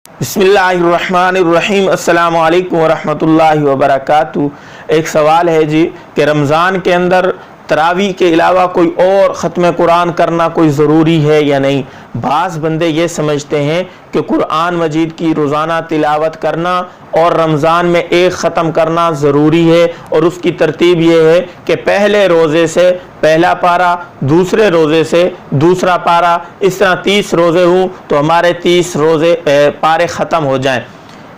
بسم اللہ الرحمن الرحیم۔ السلام علیکم ورحمۃ اللہ وبرکاتہ۔ ایک سوال ہے جی کہ رمضان کے اندر تراویح کے علاوہ کوئی اور ختم قرآن کرنا کوئی ضروری ہے یا نہیں؟ بعض بندے یہ سمجھتے ہیں کہ قرآن مجید کی روزانہ تلاوت کرنا اور رمضان میں ایک ختم کرنا ضروری ہے، اور اس کی ترتیب یہ ہے کہ پہلے روزے سے پہلا پارہ، دوسرے روزے سے دوسرا پارہ، اس طرح 30 روزے ہوں تو ہمارے 30 روزے پارے ختم ہو جائیں۔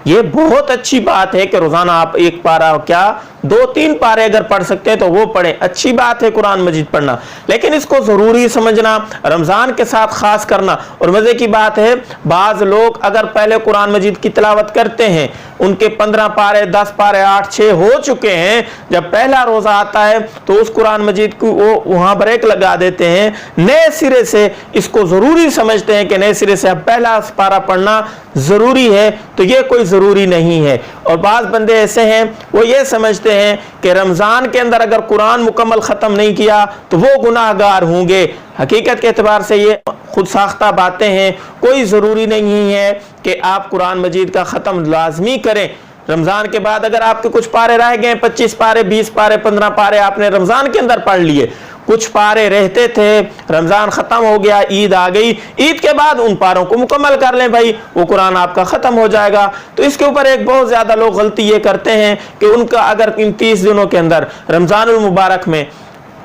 یہ بہت اچھی بات ہے کہ روزانہ آپ ایک پارہ کیا 2-3 پارے اگر پڑھ سکتے ہیں تو وہ پڑھیں، اچھی بات ہے قرآن مجید پڑھنا، لیکن اس کو ضروری سمجھنا، رمضان کے ساتھ خاص کرنا۔ اور مزے کی بات ہے بعض لوگ اگر پہلے قرآن مجید کی تلاوت کرتے ہیں، ان کے 15 پارے 10 پارے 8-6 ہو چکے ہیں، جب پہلا روزہ آتا ہے تو اس قرآن مجید کو وہ وہاں بریک لگا دیتے ہیں، نئے سرے سے اس کو ضروری سمجھتے ہیں کہ نئے سرے سے اب پہلا پارہ پڑھنا ضروری ہے، تو یہ کوئی ضروری نہیں ہے۔ اور بعض بندے ایسے ہیں وہ یہ سمجھتے ہیں کہ رمضان کے اندر اگر قرآن مکمل ختم نہیں کیا تو وہ گناہ گار ہوں گے۔ حقیقت کے اعتبار سے یہ خود ساختہ باتیں ہیں، کوئی ضروری نہیں ہے کہ آپ قرآن مجید کا ختم لازمی کریں۔ رمضان کے بعد اگر آپ کے کچھ پارے رہ گئے، 25 پارے 20 پارے 15 پارے آپ نے رمضان کے اندر پڑھ لیے، کچھ پارے رہتے تھے، رمضان ختم ہو گیا، عید آ گئی، عید کے بعد ان پاروں کو مکمل کر لیں بھائی، وہ قرآن آپ کا ختم ہو جائے گا۔ تو اس کے اوپر ایک بہت زیادہ لوگ غلطی یہ کرتے ہیں کہ ان کا اگر ان 30 دنوں کے اندر رمضان المبارک میں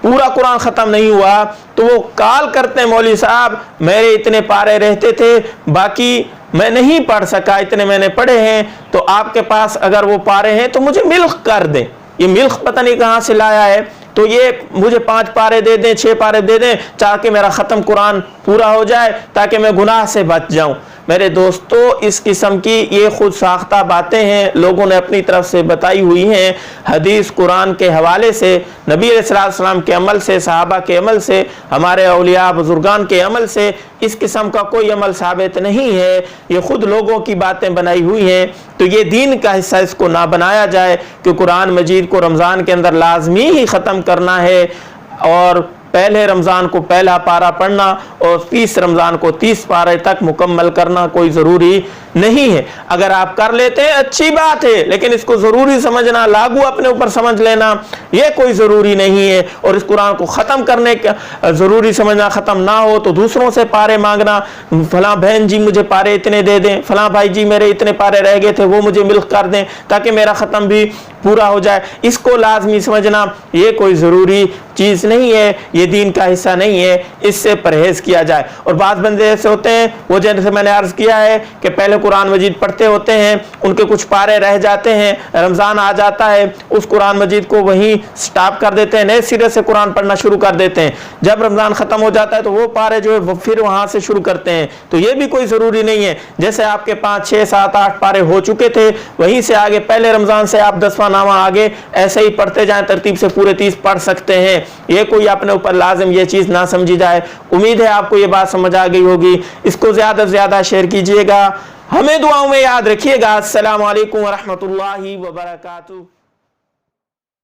پورا قرآن ختم نہیں ہوا تو وہ کال کرتے ہیں مولوی صاحب میرے اتنے پارے رہتے تھے باقی میں نہیں پڑھ سکا، اتنے میں نے پڑھے ہیں، تو آپ کے پاس اگر وہ پارے ہیں تو مجھے ملک کر دیں۔ یہ ملک پتہ نہیں کہاں سے لایا ہے، تو یہ مجھے 5 پارے دے دیں 6 پارے دے دیں تاکہ میرا ختم قرآن پورا ہو جائے، تاکہ میں گناہ سے بچ جاؤں۔ میرے دوستو اس قسم کی یہ خود ساختہ باتیں ہیں، لوگوں نے اپنی طرف سے بتائی ہوئی ہیں۔ حدیث قرآن کے حوالے سے، نبی علیہ السلام کے عمل سے، صحابہ کے عمل سے، ہمارے اولیاء بزرگان کے عمل سے اس قسم کا کوئی عمل ثابت نہیں ہے، یہ خود لوگوں کی باتیں بنائی ہوئی ہیں۔ تو یہ دین کا حصہ اس کو نہ بنایا جائے کہ قرآن مجید کو رمضان کے اندر لازمی ہی ختم کرنا ہے، اور پہلے رمضان کو پہلا پارہ پڑھنا اور 30 رمضان کو 30 پارے تک مکمل کرنا کوئی ضروری نہیں ہے۔ اگر آپ کر لیتے ہیں اچھی بات ہے، لیکن اس کو ضروری سمجھنا، لاگو اپنے اوپر سمجھ لینا، یہ کوئی ضروری نہیں ہے۔ اور اس قرآن کو ختم کرنے کا ضروری سمجھنا، ختم نہ ہو تو دوسروں سے پارے مانگنا، فلاں بہن جی مجھے پارے اتنے دے دیں، فلاں بھائی جی میرے اتنے پارے رہ گئے تھے وہ مجھے ملک کر دیں تاکہ میرا ختم بھی پورا ہو جائے، اس کو لازمی سمجھنا یہ کوئی ضروری چیز نہیں ہے، یہ دین کا حصہ نہیں ہے، اس سے پرہیز کیا جائے۔ اور بعض بندے ایسے ہوتے ہیں وہ جیسے میں نے عرض کیا ہے کہ پہلے قرآن مجید پڑھتے ہوتے ہیں، ان کے کچھ پارے رہ جاتے ہیں، رمضان آ جاتا ہے اس قرآن مجید کو وہیں سٹاپ کر دیتے ہیں، نئے سرے سے قرآن پڑھنا شروع کر دیتے ہیں، جب رمضان ختم ہو جاتا ہے تو وہ پارے جو ہے وہ پھر وہاں سے شروع کرتے ہیں۔ تو یہ بھی کوئی ضروری نہیں ہے، جیسے آپ کے 5 6 7 8 پارے ہو چکے تھے وہیں سے آگے پہلے رمضان سے آپ 10واں نامہ آگے ایسے ہی پڑھتے جائیں، ترتیب سے پورے 30 پڑھ سکتے ہیں، یہ کوئی اپنے اوپر لازم یہ چیز نہ سمجھی جائے۔ امید ہے آپ کو یہ بات سمجھ آ گئی ہوگی، اس کو زیادہ سے زیادہ شیئر کیجئے گا، ہمیں دعاؤں میں یاد رکھیے گا۔ السلام علیکم ورحمۃ اللہ وبرکاتہ۔